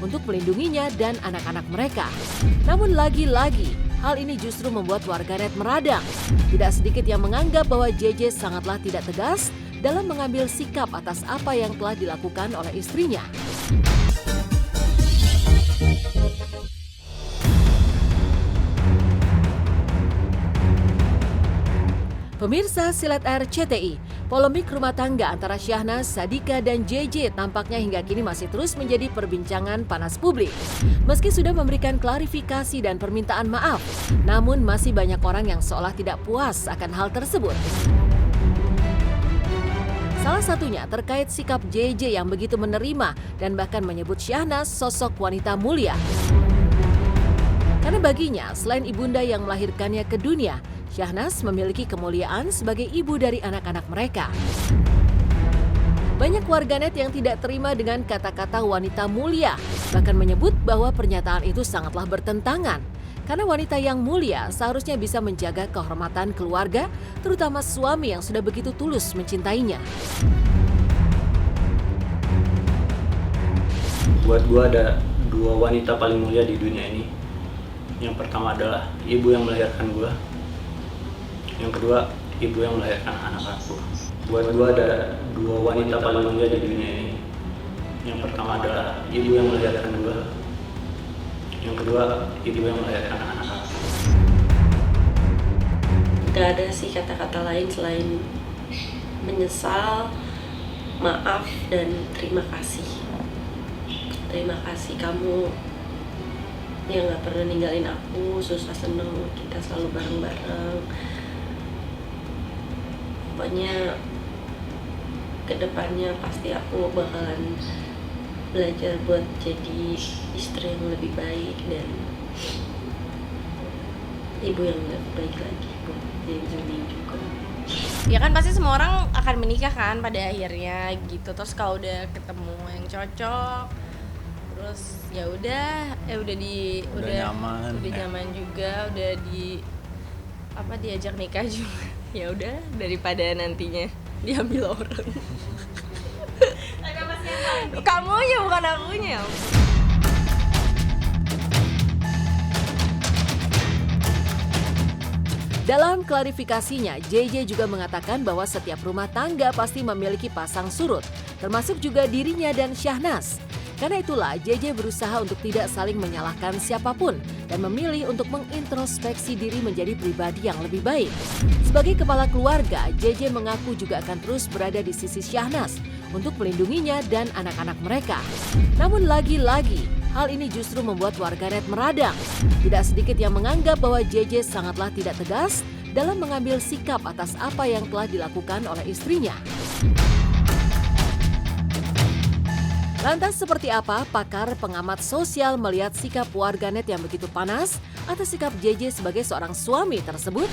untuk melindunginya dan anak-anak mereka. Namun lagi-lagi, hal ini justru membuat warganet meradang. Tidak sedikit yang menganggap bahwa JJ sangatlah tidak tegas dalam mengambil sikap atas apa yang telah dilakukan oleh istrinya. Pemirsa Silet RCTI, polemik rumah tangga antara Syahnas, Sadika, dan JJ tampaknya hingga kini masih terus menjadi perbincangan panas publik. Meski sudah memberikan klarifikasi dan permintaan maaf, namun masih banyak orang yang seolah tidak puas akan hal tersebut. Salah satunya terkait sikap JJ yang begitu menerima dan bahkan menyebut Syahnas sosok wanita mulia. Karena baginya, selain ibunda yang melahirkannya ke dunia, Syahnas memiliki kemuliaan sebagai ibu dari anak-anak mereka. Banyak warganet yang tidak terima dengan kata-kata wanita mulia, bahkan menyebut bahwa pernyataan itu sangatlah bertentangan. Karena wanita yang mulia seharusnya bisa menjaga kehormatan keluarga, terutama suami yang sudah begitu tulus mencintainya. Buat gue ada dua wanita paling mulia di dunia ini. Yang pertama adalah ibu yang melahirkan gue. Yang kedua, ibu yang melahirkan anak-anakku. Buat gue ada dua wanita paling mulia di dunia ini. Yang pertama adalah ibu yang melahirkan gue. Yang kedua, ibu yang melahirkan anak-anakku. Gak ada sih kata-kata lain selain menyesal, maaf, dan terima kasih. Terima kasih kamu yang gak pernah ninggalin aku, susah seneng, kita selalu bareng-bareng. Pokoknya kedepannya pasti aku bakalan belajar buat jadi istri yang lebih baik dan ibu yang lebih baik lagi buat jadi Zumi juga. Ya kan pasti semua orang akan menikah kan pada akhirnya gitu. Terus kalau udah ketemu yang cocok, terus ya udah nyaman juga, udah diajak nikah juga. Ya udah daripada nantinya diambil orang. Kamunya bukan akunya. Dalam klarifikasinya, JJ juga mengatakan bahwa setiap rumah tangga pasti memiliki pasang surut, termasuk juga dirinya dan Syahnas. Karena itulah JJ berusaha untuk tidak saling menyalahkan siapapun dan memilih untuk mengintrospeksi diri menjadi pribadi yang lebih baik. Sebagai kepala keluarga, JJ mengaku juga akan terus berada di sisi Syahnas untuk melindunginya dan anak-anak mereka. Namun lagi-lagi, hal ini justru membuat warganet meradang. Tidak sedikit yang menganggap bahwa JJ sangatlah tidak tegas dalam mengambil sikap atas apa yang telah dilakukan oleh istrinya. Lantas seperti apa pakar pengamat sosial melihat sikap warganet yang begitu panas atas sikap JJ sebagai seorang suami tersebut?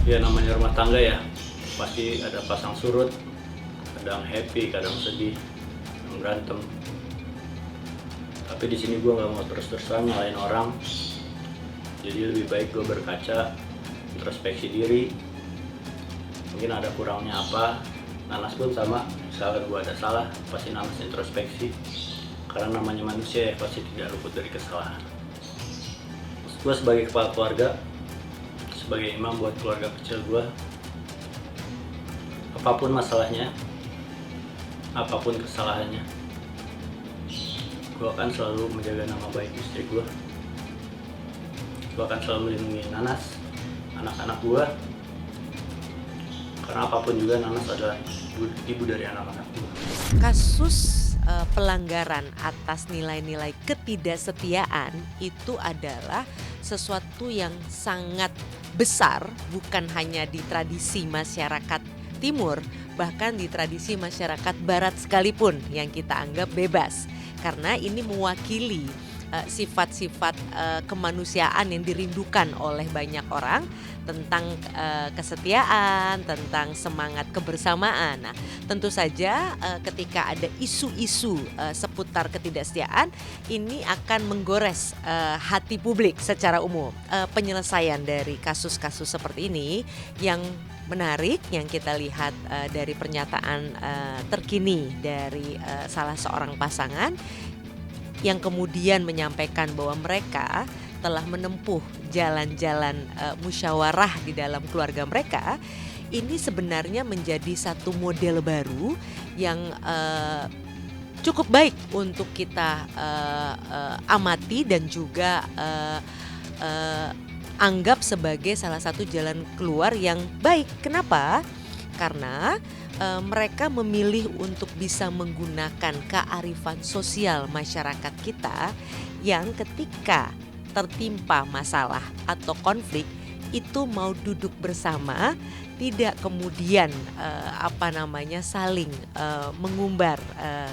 Ya namanya rumah tangga ya, pasti ada pasang surut, kadang happy, kadang sedih, kadang berantem. Tapi di sini gue nggak mau terus-terusan nyalain orang, jadi lebih baik gue berkaca, introspeksi diri, mungkin ada kurangnya apa. Nanas pun sama, misalkan gue ada salah, pasti Nanas introspeksi, karena namanya manusia ya pasti tidak luput dari kesalahan. Gue sebagai kepala keluarga, sebagai imam buat keluarga kecil gue, apapun masalahnya, apapun kesalahannya, gue akan selalu menjaga nama baik istri gue. Gue akan selalu melindungi Nanas, anak-anak gue, karena apapun juga Nanas adalah ibu dari anak-anak gue. Kasus pelanggaran atas nilai-nilai ketidaksetiaan itu adalah sesuatu yang sangat besar, bukan hanya di tradisi masyarakat timur, bahkan di tradisi masyarakat barat sekalipun yang kita anggap bebas. Karena ini mewakili sifat-sifat kemanusiaan yang dirindukan oleh banyak orang tentang kesetiaan, tentang semangat kebersamaan. Nah, tentu saja ketika ada isu-isu seputar ketidaksetiaan, ini akan menggores hati publik secara umum. Penyelesaian dari kasus-kasus seperti ini yang menarik yang kita lihat dari pernyataan terkini dari salah seorang pasangan yang kemudian menyampaikan bahwa mereka telah menempuh jalan-jalan musyawarah di dalam keluarga mereka. Ini sebenarnya menjadi satu model baru yang cukup baik untuk kita amati dan juga anggap sebagai salah satu jalan keluar yang baik. Kenapa? Karena mereka memilih untuk bisa menggunakan kearifan sosial masyarakat kita yang ketika tertimpa masalah atau konflik itu mau duduk bersama, tidak kemudian saling mengumbar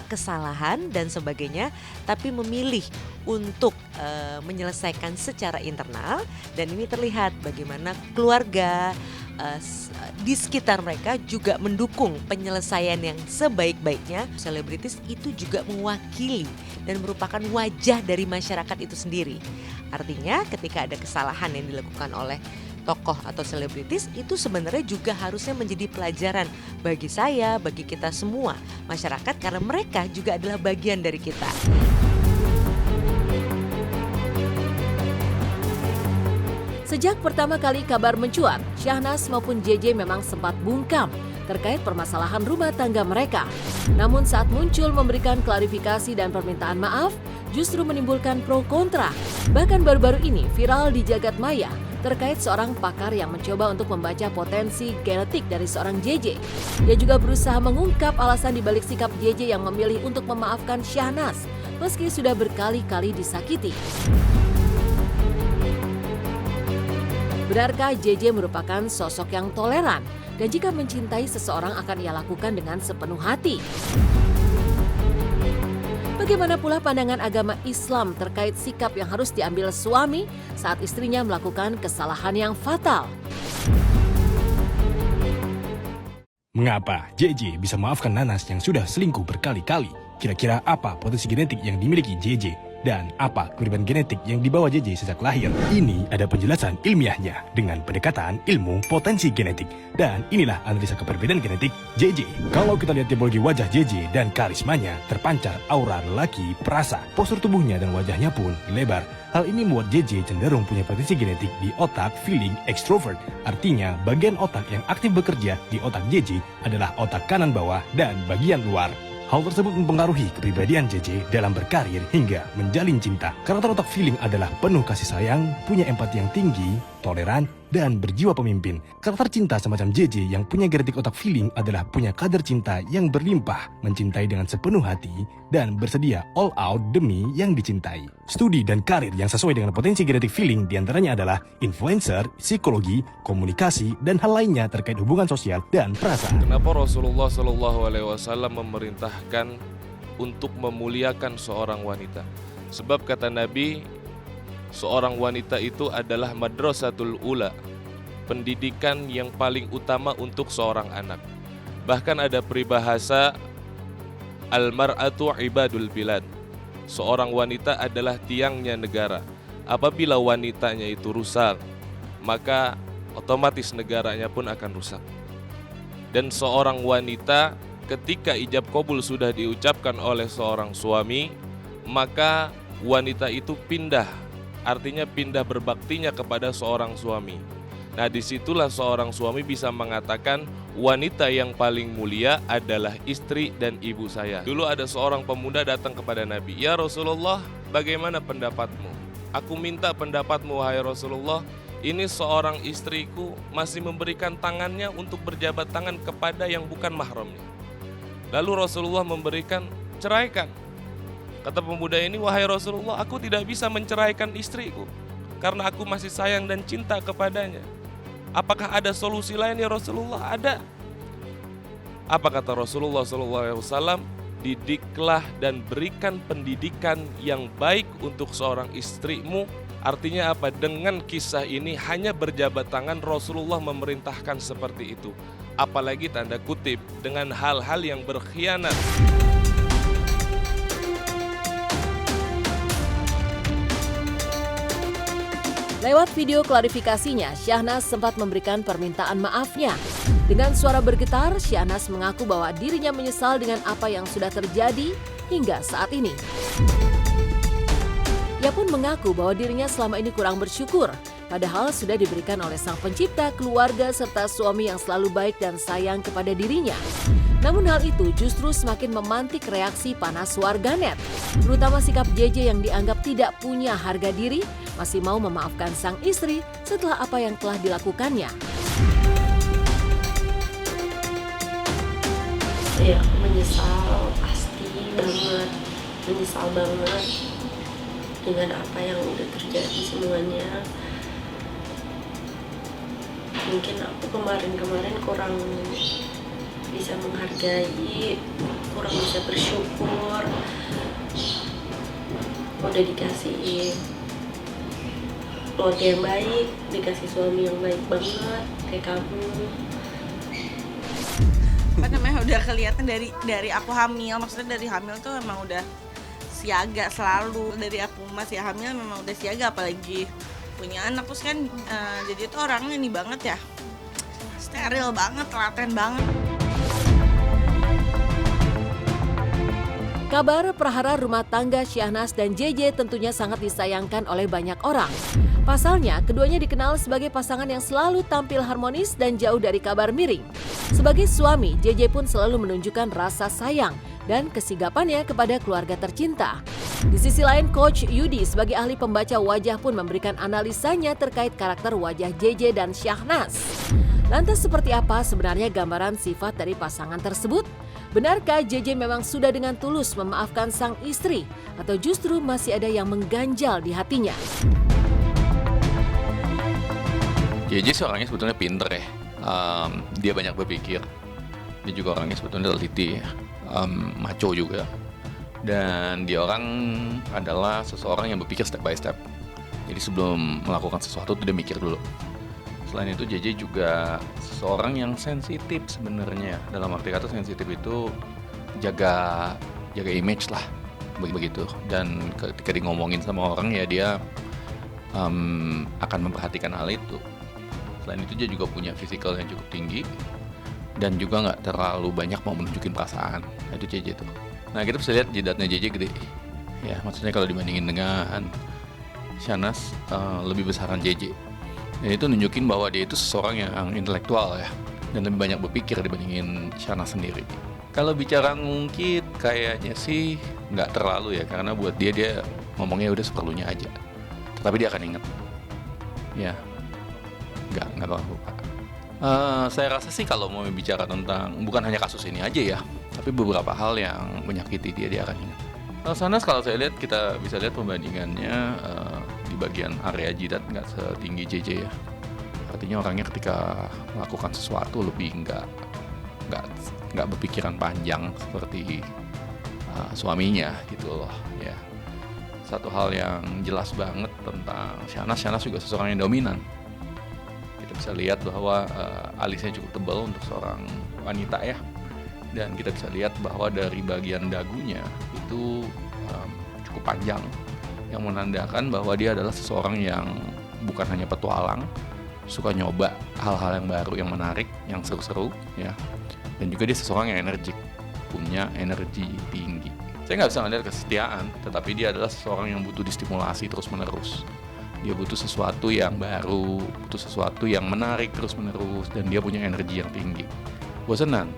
kesalahan dan sebagainya, tapi memilih untuk menyelesaikan secara internal. Dan ini terlihat bagaimana keluarga di sekitar mereka juga mendukung penyelesaian yang sebaik-baiknya. Selebritis itu juga mewakili dan merupakan wajah dari masyarakat itu sendiri. Artinya ketika ada kesalahan yang dilakukan oleh tokoh atau selebritis, itu sebenarnya juga harusnya menjadi pelajaran bagi saya, bagi kita semua masyarakat, karena mereka juga adalah bagian dari kita. Sejak pertama kali kabar mencuat, Syahnas maupun JJ memang sempat bungkam terkait permasalahan rumah tangga mereka. Namun saat muncul memberikan klarifikasi dan permintaan maaf, justru menimbulkan pro kontra. Bahkan baru-baru ini viral di jagat maya terkait seorang pakar yang mencoba untuk membaca potensi genetik dari seorang JJ. Dia juga berusaha mengungkap alasan dibalik sikap JJ yang memilih untuk memaafkan Syahnas meski sudah berkali-kali disakiti. Benarkah JJ merupakan sosok yang toleran dan jika mencintai seseorang akan ia lakukan dengan sepenuh hati? Bagaimana pula pandangan agama Islam terkait sikap yang harus diambil suami saat istrinya melakukan kesalahan yang fatal? Mengapa JJ bisa memaafkan Nanas yang sudah selingkuh berkali-kali? Kira-kira apa potensi genetik yang dimiliki JJ? Dan apa kemiripan genetik yang dibawa JJ sejak lahir? Ini ada penjelasan ilmiahnya dengan pendekatan ilmu potensi genetik. Dan inilah analisa keperbedaan genetik JJ. Kalau kita lihat tipologi wajah JJ dan karismanya, terpancar aura lelaki perasa. Postur tubuhnya dan wajahnya pun lebar. Hal ini membuat JJ cenderung punya potensi genetik di otak feeling extrovert. Artinya bagian otak yang aktif bekerja di otak JJ adalah otak kanan bawah dan bagian luar. Hal tersebut mempengaruhi kepribadian JJ dalam berkarir hingga menjalin cinta. Karakter otak feeling adalah penuh kasih sayang, punya empati yang tinggi, toleran, dan berjiwa pemimpin. Karakter cinta semacam JJ yang punya genetik otak feeling adalah punya kadar cinta yang berlimpah, mencintai dengan sepenuh hati, dan bersedia all out demi yang dicintai. Studi dan karir yang sesuai dengan potensi genetik feeling diantaranya adalah influencer, psikologi, komunikasi, dan hal lainnya terkait hubungan sosial dan perasaan. Kenapa Rasulullah SAW memerintahkan untuk memuliakan seorang wanita? Sebab kata Nabi, seorang wanita itu adalah madrasatul ula, pendidikan yang paling utama untuk seorang anak. Bahkan ada peribahasa al-mar'atu ibadul bilad, seorang wanita adalah tiangnya negara. Apabila wanitanya itu rusak, maka otomatis negaranya pun akan rusak. Dan seorang wanita ketika ijab qabul sudah diucapkan oleh seorang suami, maka wanita itu pindah, artinya pindah berbaktinya kepada seorang suami. Nah, disitulah seorang suami bisa mengatakan wanita yang paling mulia adalah istri dan ibu saya. Dulu ada seorang pemuda datang kepada Nabi, "Ya Rasulullah, bagaimana pendapatmu? Aku minta pendapatmu, wahai Rasulullah. Ini seorang istriku masih memberikan tangannya untuk berjabat tangan kepada yang bukan mahramnya." Lalu Rasulullah memberikan, "Ceraikan." Kata pemuda ini, "Wahai Rasulullah, aku tidak bisa menceraikan istriku karena aku masih sayang dan cinta kepadanya. Apakah ada solusi lain ya Rasulullah?" "Ada." Apa kata Rasulullah SAW? "Didiklah dan berikan pendidikan yang baik untuk seorang istrimu." Artinya apa? Dengan kisah ini hanya berjabat tangan Rasulullah memerintahkan seperti itu. Apalagi tanda kutip dengan hal-hal yang berkhianat. Lewat video klarifikasinya, Syahnas sempat memberikan permintaan maafnya. Dengan suara bergetar, Syahnas mengaku bahwa dirinya menyesal dengan apa yang sudah terjadi hingga saat ini. Ia pun mengaku bahwa dirinya selama ini kurang bersyukur, padahal sudah diberikan oleh Sang Pencipta, keluarga, serta suami yang selalu baik dan sayang kepada dirinya. Namun hal itu justru semakin memantik reaksi panas warganet, terutama sikap JJ yang dianggap tidak punya harga diri, masih mau memaafkan sang istri setelah apa yang telah dilakukannya. Ya, aku menyesal, pasti banget, menyesal banget dengan apa yang udah terjadi semuanya. Mungkin aku kemarin kurang bisa menghargai, kurang bisa bersyukur. Udah dikasih keluarga yang baik, dikasih suami yang baik banget kayak kamu. Apa namanya, udah kelihatan dari aku hamil, maksudnya dari hamil tuh emang udah siaga selalu. Dari aku masih hamil memang udah siaga, apalagi punya anak. Terus kan jadi tuh orangnya ini banget ya, steril banget, telaten banget. Kabar perhara rumah tangga Syahnas dan JJ tentunya sangat disayangkan oleh banyak orang. Pasalnya, keduanya dikenal sebagai pasangan yang selalu tampil harmonis dan jauh dari kabar miring. Sebagai suami, JJ pun selalu menunjukkan rasa sayang dan kesigapannya kepada keluarga tercinta. Di sisi lain, Coach Yudi sebagai ahli pembaca wajah pun memberikan analisanya terkait karakter wajah JJ dan Syahnas. Lantas seperti apa sebenarnya gambaran sifat dari pasangan tersebut? Benarkah JJ memang sudah dengan tulus memaafkan sang istri atau justru masih ada yang mengganjal di hatinya? JJ seorangnya sebetulnya pinter ya, dia banyak berpikir, dia juga orangnya sebetulnya teliti ya, macho juga, dan dia orang adalah seseorang yang berpikir step by step. Jadi sebelum melakukan sesuatu tuh dia mikir dulu. Selain itu JJ juga seseorang yang sensitif sebenarnya. Dalam arti kata sensitif itu jaga image lah, begitu. Dan ketika dia ngomongin sama orang ya dia akan memperhatikan hal itu. Selain itu dia juga punya fisikal yang cukup tinggi dan juga nggak terlalu banyak mau menunjukin perasaan. Itu JJ tuh. Nah kita bisa lihat jidatnya JJ gede. Ya maksudnya kalau dibandingin dengan Syahnas lebih besaran JJ. Dan itu nunjukin bahwa dia itu seseorang yang intelektual ya, dan lebih banyak berpikir dibandingin Syahnas sendiri. Kalau bicara ngungkit kayaknya sih nggak terlalu ya, karena buat dia ngomongnya udah seperlunya aja. Tapi dia akan inget. Ya, nggak bakal lupa. Saya rasa sih kalau mau bicara tentang bukan hanya kasus ini aja ya, tapi beberapa hal yang menyakiti dia akan ingat. Syahnas kalau saya lihat, kita bisa lihat perbandingannya di bagian area jidat nggak setinggi JJ ya. Artinya orangnya ketika melakukan sesuatu lebih nggak berpikiran panjang seperti suaminya gitu loh ya. Satu hal yang jelas banget tentang Syahnas juga seseorang yang dominan. Kita bisa lihat bahwa alisnya cukup tebal untuk seorang wanita ya. Dan kita bisa lihat bahwa dari bagian dagunya itu cukup panjang, yang menandakan bahwa dia adalah seseorang yang bukan hanya petualang, suka nyoba hal-hal yang baru, yang menarik, yang seru-seru ya. Dan juga dia seseorang yang energik, punya energi tinggi. Saya nggak bisa melihat kesetiaan, tetapi dia adalah seseorang yang butuh distimulasi terus-menerus. Dia butuh sesuatu yang baru, butuh sesuatu yang menarik terus-menerus, dan dia punya energi yang tinggi. Bosenan,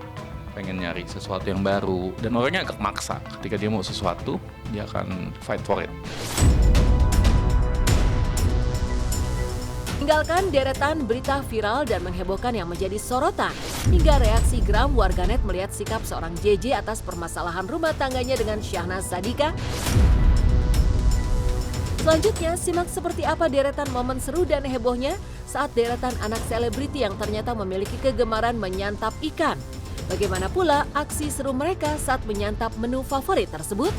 pengen nyari sesuatu yang baru, dan orangnya agak maksa. Ketika dia mau sesuatu, dia akan fight for it. Tinggalkan deretan berita viral dan menghebohkan yang menjadi sorotan, hingga reaksi geram warganet melihat sikap seorang JJ atas permasalahan rumah tangganya dengan Syahnas Sadiqah. Selanjutnya, simak seperti apa deretan momen seru dan hebohnya saat deretan anak selebriti yang ternyata memiliki kegemaran menyantap ikan. Bagaimana pula aksi seru mereka saat menyantap menu favorit tersebut?